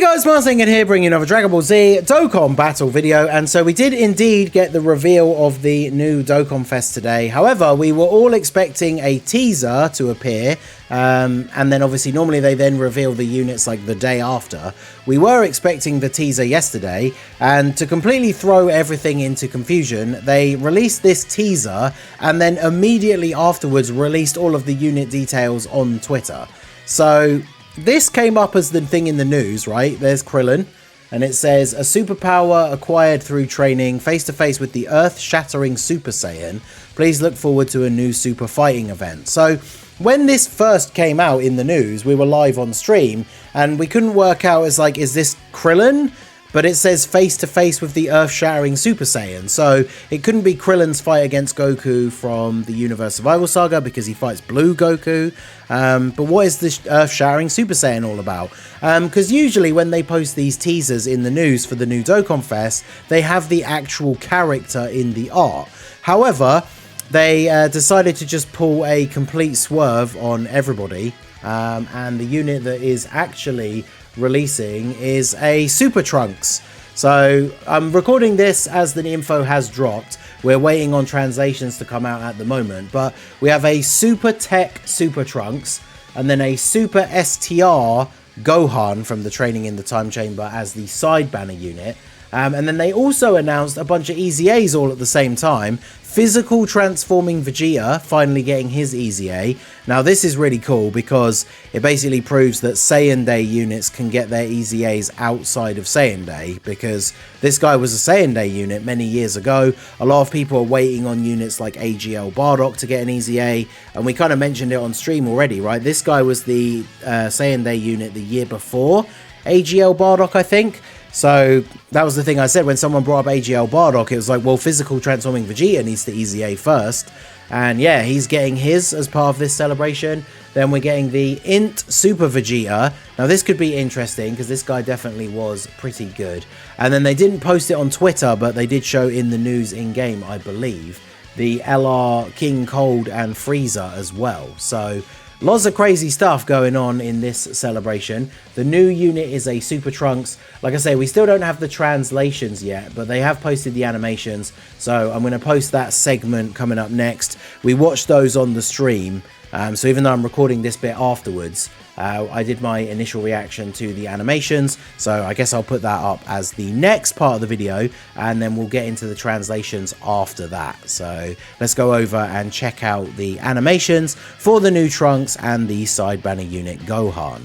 guys, Marsingin here, bringing you another Dragon Ball Z Dokkan battle video. And so we did indeed get the reveal of the new Dokkan Fest today. However, we were all expecting a teaser to appear, and then obviously normally they then reveal the units like the day after. We were expecting the teaser yesterday, and to completely throw everything into confusion, they released this teaser and then immediately afterwards released all of the unit details on Twitter. So this came up as the thing in the news, right? There's Krillin, and it says, a superpower acquired through training face-to-face with the earth-shattering Super Saiyan. Please look forward to a new super fighting event. So when this first came out in the news, we were live on stream, and we couldn't work out, as like, is this Krillin? But it says face-to-face with the earth-shattering Super Saiyan. So it couldn't be Krillin's fight against Goku from the Universe Survival Saga because he fights Blue Goku. But what is this earth-shattering Super Saiyan all about? Because usually when they post these teasers in the news for the new Dokkan Fest, they have the actual character in the art. However, they decided to just pull a complete swerve on everybody. And the unit that is actually releasing is a Super Trunks. So I'm recording this as the info has dropped. We're waiting on translations to come out at the moment, but we have a Super TEQ Super Trunks and then a Super STR Gohan from the Training in the Time Chamber as the side banner unit. And then they also announced a bunch of EZAs all at the same time. Physical transforming Vegeta finally getting his EZA. Now this is really cool because it basically proves that Saiyan Day units can get their EZAs outside of Saiyan Day, because this guy was a Saiyan Day unit many years ago. A lot of people are waiting on units like AGL Bardock to get an EZA, and we kind of mentioned it on stream already, right? This guy was the Saiyan Day unit the year before AGL Bardock, I think. So that was the thing I said when someone brought up AGL Bardock. It was like, well, physical transforming Vegeta needs the EZA first. And yeah, he's getting his as part of this celebration. Then we're getting the Int Super Vegeta. Now this could be interesting because this guy definitely was pretty good. And then they didn't post it on Twitter, but they did show in the news in-game, I believe, the LR King Cold and Frieza as well. So lots of crazy stuff going on in this celebration. The new unit is a Super Trunks. Like I say, we still don't have the translations yet, but they have posted the animations. So I'm going to post that segment coming up next. We watched those on the stream. So even though I'm recording this bit afterwards, I did my initial reaction to the animations. So I guess I'll put that up as the next part of the video, and then we'll get into the translations after that. So let's go over and check out the animations for the new Trunks and the side banner unit Gohan.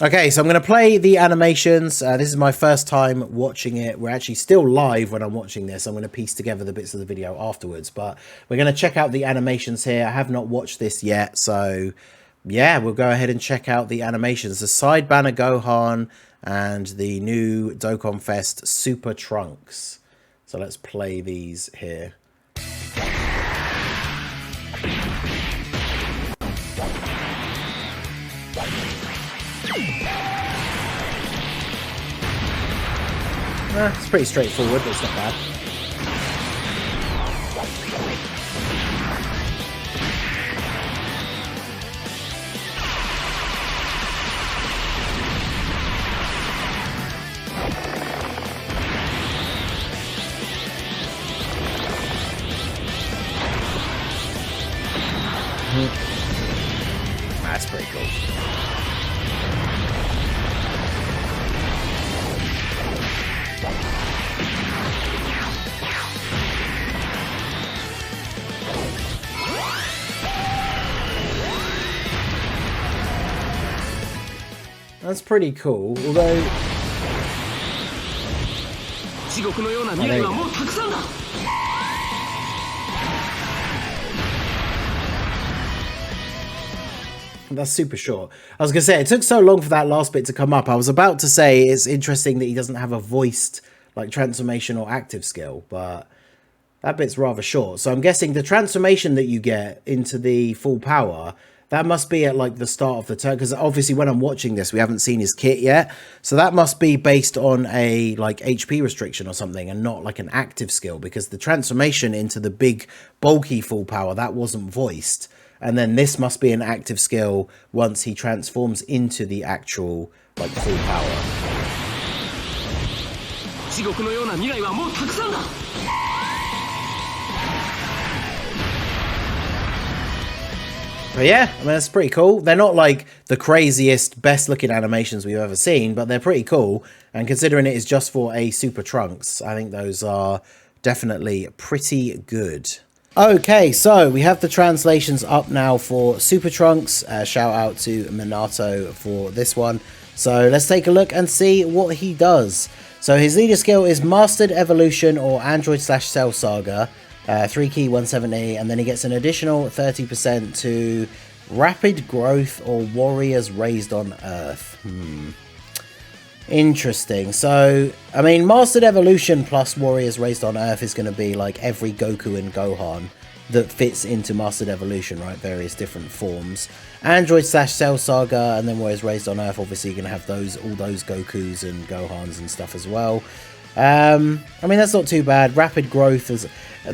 Okay, so I'm going to play the animations. This is my first time watching it. We're actually still live when I'm watching this. I'm going to piece together the bits of the video afterwards, but we're going to check out the animations here. I have not watched this yet, so yeah, we'll go ahead and check out the animations. The side banner Gohan and the new Dokkan Fest Super Trunks. So let's play these here. It's pretty straightforward, but it's not bad. That's pretty cool. That's pretty cool, although that's super short. I was gonna say, it took so long for that last bit to come up. I was about to say it's interesting that he doesn't have a voiced like transformation or active skill, but that bit's rather short. So I'm guessing the transformation that you get into the full power, that must be at like the start of the turn, because obviously when I'm watching this, we haven't seen his kit yet. So that must be based on a like HP restriction or something, and not like an active skill, because the transformation into the big bulky full power, that wasn't voiced. And then this must be an active skill once he transforms into the actual like full power. But yeah, I mean, that's pretty cool. They're not like the craziest, best looking animations we've ever seen, but they're pretty cool. And considering it is just for a Super Trunks, I think those are definitely pretty good. Okay, so we have the translations up now for Super Trunks. Shout out to Minato for this one. So let's take a look and see what he does. So his leader skill is Mastered Evolution or Android/Cell Saga. 3 key 170, and then he gets an additional 30% to Rapid Growth or Warriors Raised on Earth. Interesting. So, I mean, Mastered Evolution plus Warriors Raised on Earth is going to be like every Goku and Gohan that fits into Mastered Evolution, right? Various different forms. Android/Cell Saga and then Warriors Raised on Earth, obviously you're going to have all those Gokus and Gohans and stuff as well. I mean, that's not too bad. Rapid Growth is,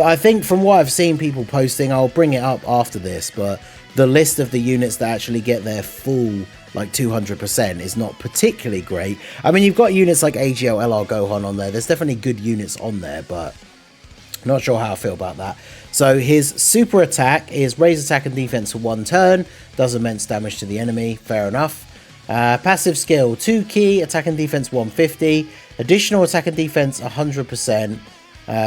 I think from what I've seen people posting, I'll bring it up after this, but the list of the units that actually get their full like 200% is not particularly great. I mean, you've got units like AGL LR Gohan on there. There's definitely good units on there, but not sure how I feel about that. So his super attack is raise attack and defense for 1 turn, does immense damage to the enemy. Fair enough. Passive skill 2 key attack and defense 150, additional attack and defense 100%.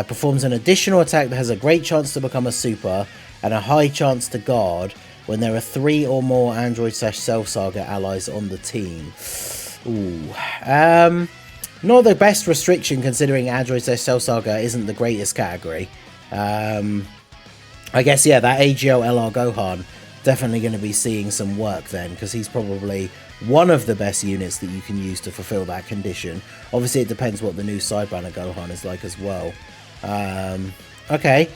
Performs an additional attack that has a great chance to become a super and a high chance to guard when there are 3 or more Android/Cell Saga allies on the team. Ooh. Not the best restriction considering Android/Cell Saga isn't the greatest category. I guess, yeah, that AGL LR Gohan definitely going to be seeing some work then, because he's probably one of the best units that you can use to fulfill that condition. Obviously, it depends what the new side banner Gohan is like as well. Okay,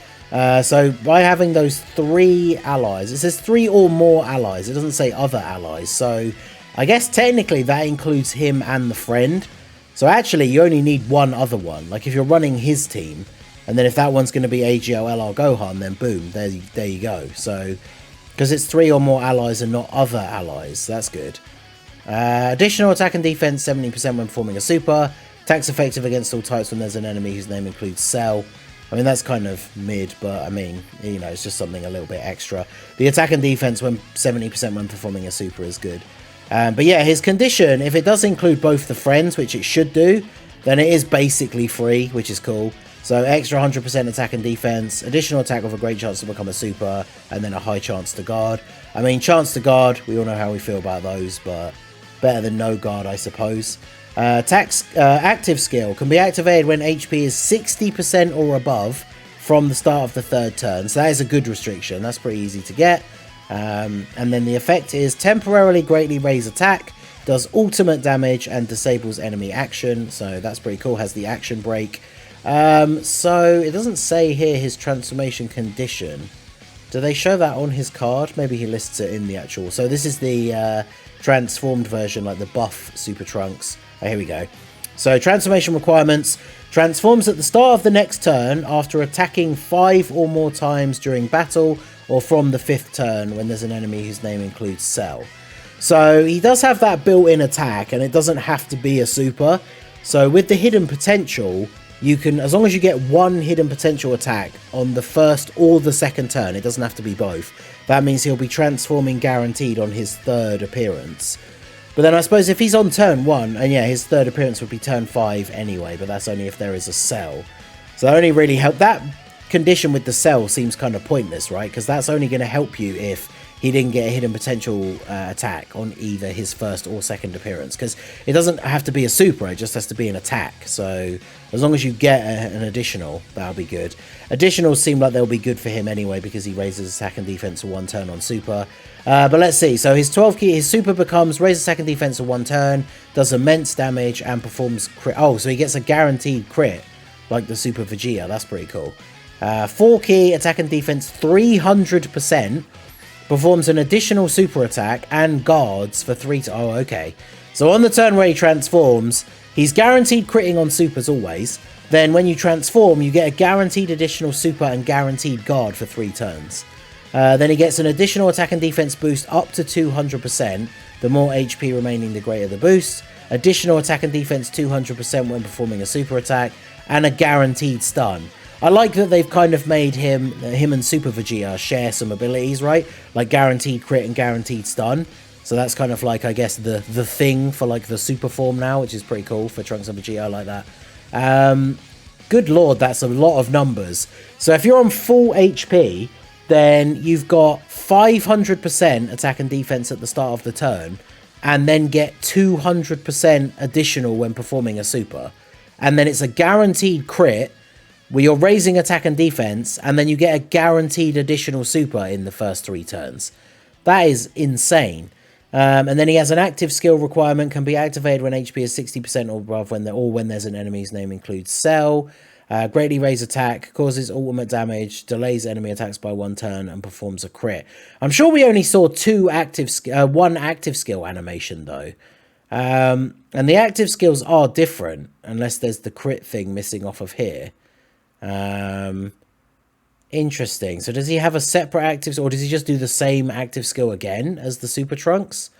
so by having those 3 allies, it says 3 or more allies. It doesn't say other allies. So I guess technically that includes him and the friend. So actually, you only need one other one. Like if you're running his team, and then if that one's going to be AGL LR Gohan, then boom, there you go. So because it's 3 or more allies and not other allies, that's good. Additional attack and defense 70% when performing a super. Attacks effective against all types when there's an enemy whose name includes Cell. I mean, that's kind of mid, but I mean, you know, it's just something a little bit extra. The attack and defense when 70% when performing a super is good. But yeah, his condition, if it does include both the friends, which it should do, then it is basically free, which is cool. So extra 100% attack and defense, additional attack with a great chance to become a super, and then a high chance to guard. I mean, chance to guard, we all know how we feel about those, but better than no guard, I suppose. Active skill can be activated when HP is 60% or above from the start of the 3rd turn. So that is a good restriction. That's pretty easy to get. And then the effect is temporarily greatly raise attack, does ultimate damage, and disables enemy action. So that's pretty cool. Has the action break. So it doesn't say here his transformation condition. Do they show that on his card? Maybe he lists it in the actual. So this is the transformed version, like the buff Super Trunks. Oh, here we go. So transformation requirements. Transforms at the start of the next turn after attacking 5 or more times during battle or from the 5th turn when there's an enemy whose name includes Cell. So he does have that built-in attack, and it doesn't have to be a super. So with the hidden potential, you can, as long as you get 1 hidden potential attack on the 1st or the 2nd turn, it doesn't have to be both. That means he'll be transforming guaranteed on his 3rd appearance. But then I suppose if he's on turn 1, and yeah, his 3rd appearance would be turn 5 anyway, but that's only if there is a Cell. So that only really help. That condition with the Cell seems kind of pointless, right? Because that's only going to help you if he didn't get a hidden potential attack on either his 1st or 2nd appearance. Because it doesn't have to be a super, it just has to be an attack. So as long as you get an additional, that'll be good. Additionals seem like they'll be good for him anyway, because he raises attack and defense for 1 turn on super. But let's see. So his 12 key, his super becomes raise attack and defense for 1 turn, does immense damage, and performs crit. Oh, so he gets a guaranteed crit, like the Super Vegeta. That's pretty cool. 4 key, attack and defense 300%. Performs an additional super attack and guards for 3 to... Oh, okay. So on the turn where he transforms, he's guaranteed critting on supers always. Then when you transform, you get a guaranteed additional super and guaranteed guard for 3 turns. Then he gets an additional attack and defense boost up to 200%. The more HP remaining, the greater the boost. additional attack and defense 200% when performing a super attack, and a guaranteed stun. I like that they've kind of made him and Super Vegeta share some abilities, right? Like guaranteed crit and guaranteed stun. So that's kind of like, I guess, the thing for like the super form now, which is pretty cool for Trunks and Vegeta. I like that. Good lord, that's a lot of numbers. So if you're on full HP, then you've got 500% attack and defense at the start of the turn, and then get 200% additional when performing a super. And then it's a guaranteed crit, where you're raising attack and defense, and then you get a guaranteed additional super in the first 3 turns. That is insane. And then he has an active skill requirement, can be activated when HP is 60% or above, when there's an enemy's name includes Cell. Greatly raise attack, causes ultimate damage, delays enemy attacks by 1 turn, and performs a crit. I'm sure we only saw 1 active skill animation though. And the active skills are different, unless there's the crit thing missing off of here. Interesting. So does he have a separate active, or does he just do the same active skill again as the Super Trunks?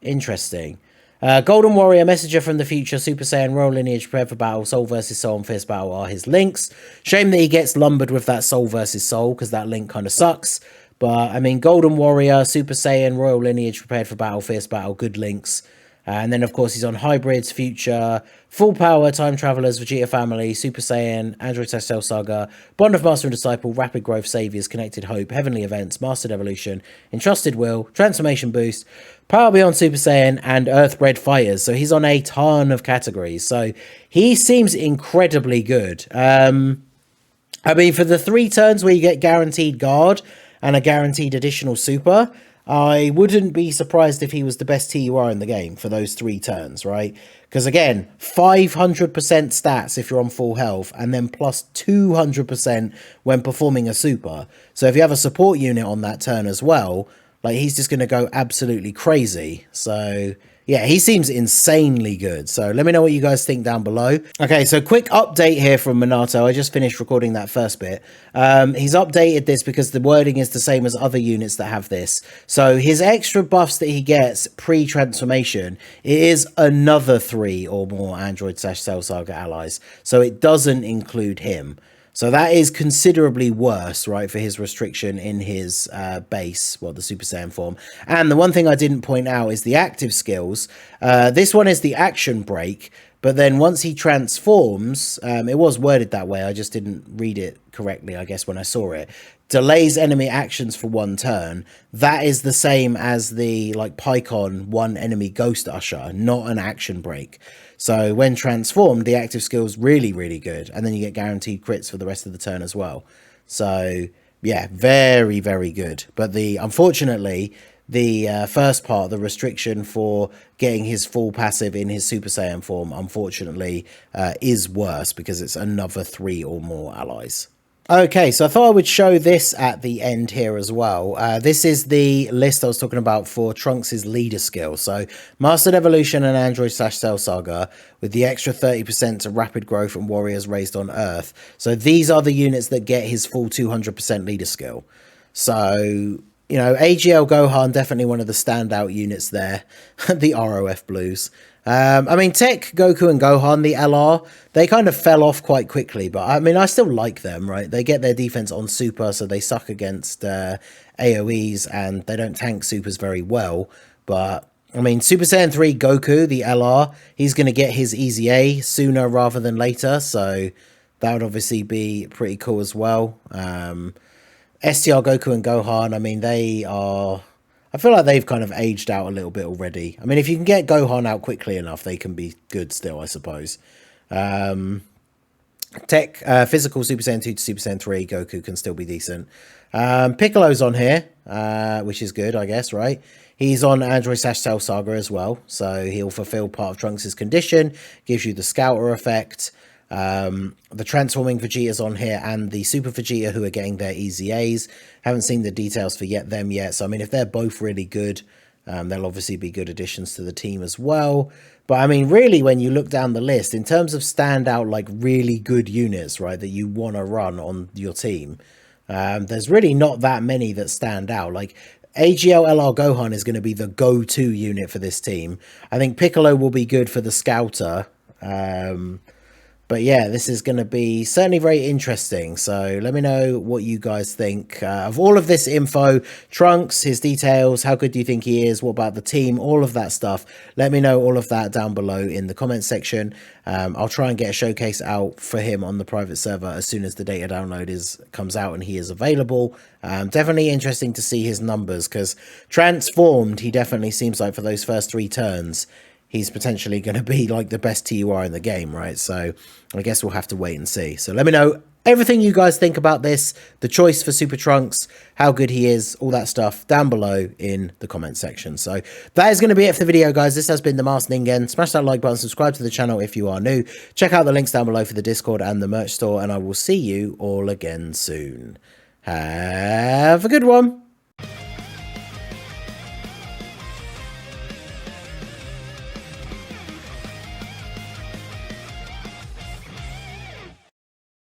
Interesting. Golden Warrior, Messenger from the Future, Super Saiyan, Royal Lineage, Prepared for Battle, Soul vs Soul, and Fierce Battle are his links. Shame that he gets lumbered with that Soul vs Soul, because that link kind of sucks. But, I mean, Golden Warrior, Super Saiyan, Royal Lineage, Prepared for Battle, Fierce Battle, good links. And then, of course, he's on Hybrids, Future, Full Power, Time Travelers, Vegeta Family, Super Saiyan, Android Cell Saga, Bond of Master and Disciple, Rapid Growth, Saviors, Connected Hope, Heavenly Events, Mastered Evolution, Entrusted Will, Transformation Boost, Power Beyond Super Saiyan, and Earthbred Fighters. So he's on a ton of categories. So he seems incredibly good. I mean, for the 3 turns where you get guaranteed guard and a guaranteed additional super, I wouldn't be surprised if he was the best TUR in the game for those 3 turns, right? Because again, 500% stats if you're on full health, and then plus 200% when performing a super. So if you have a support unit on that turn as well, like, he's just going to go absolutely crazy. So yeah, he seems insanely good. So let me know what you guys think down below. Okay, so quick update here from Minato. I just finished recording that first bit. He's updated this because the wording is the same as other units that have this. So his extra buffs that he gets pre-transformation, it is another 3 or more Android/Cell Saga allies. So it doesn't include him. So that is considerably worse, right, for his restriction in his base, well, the Super Saiyan form. And the one thing I didn't point out is the active skills. This one is the action break, but then once he transforms, it was worded that way, I just didn't read it correctly, I guess, when I saw it. Delays enemy actions for 1 turn. That is the same as the, like, Pycon 1 enemy Ghost Usher, not an action break. So when transformed, the active skill is really, really good. And then you get guaranteed crits for the rest of the turn as well. So, yeah, very, very good. But unfortunately, the first part, the restriction for getting his full passive in his Super Saiyan form, unfortunately, is worse because it's another 3 or more allies. Okay, so I thought I would show this at the end here as well. This is the list I was talking about for Trunks' leader skill. So Mastered Evolution and Android/Cell Saga with the extra 30% to Rapid Growth and Warriors Raised on Earth. So these are the units that get his full 200% leader skill. So, you know, AGL Gohan, definitely one of the standout units there. The ROF Blues. I mean, TEQ, Goku, and Gohan, the LR, they kind of fell off quite quickly, but I mean, I still like them, right? They get their defense on super, so they suck against AoEs, and they don't tank supers very well. But, I mean, Super Saiyan 3 Goku, the LR, he's going to get his Easy A sooner rather than later, so that would obviously be pretty cool as well. STR Goku and Gohan, I mean, I feel like they've kind of aged out a little bit already. I mean, if you can get Gohan out quickly enough, they can be good still, I suppose. TEQ, physical Super Saiyan 2 to Super Saiyan 3, Goku can still be decent. Piccolo's on here, which is good, I guess, right? He's on Android/Cell Saga as well, so he'll fulfill part of Trunks' condition, gives you the Scouter effect. The transforming Vegetas on here and the Super Vegeta who are getting their Easy A's. Haven't seen the details for them yet. So, I mean, if they're both really good, they'll obviously be good additions to the team as well. But, I mean, really, when you look down the list, in terms of standout, like, really good units, right, that you want to run on your team, there's really not that many that stand out. Like, AGL LR Gohan is going to be the go-to unit for this team. I think Piccolo will be good for the Scouter. But yeah, this is going to be certainly very interesting. So let me know what you guys think of all of this info. Trunks, his details, how good do you think he is? What about the team? All of that stuff. Let me know all of that down below in the comments section. I'll try and get a showcase out for him on the private server as soon as the data download comes out and he is available. Definitely interesting to see his numbers, because transformed, he definitely seems like for those first 3 turns, he's potentially going to be like the best TUR in the game, right? So I guess we'll have to wait and see. So let me know everything you guys think about this, the choice for Super Trunks, how good he is, all that stuff down below in the comment section. So that is going to be it for the video, guys. This has been the Masked Ningen. Smash that like button, subscribe to the channel if you are new. Check out the links down below for the Discord and the merch store, and I will see you all again soon. Have a good one.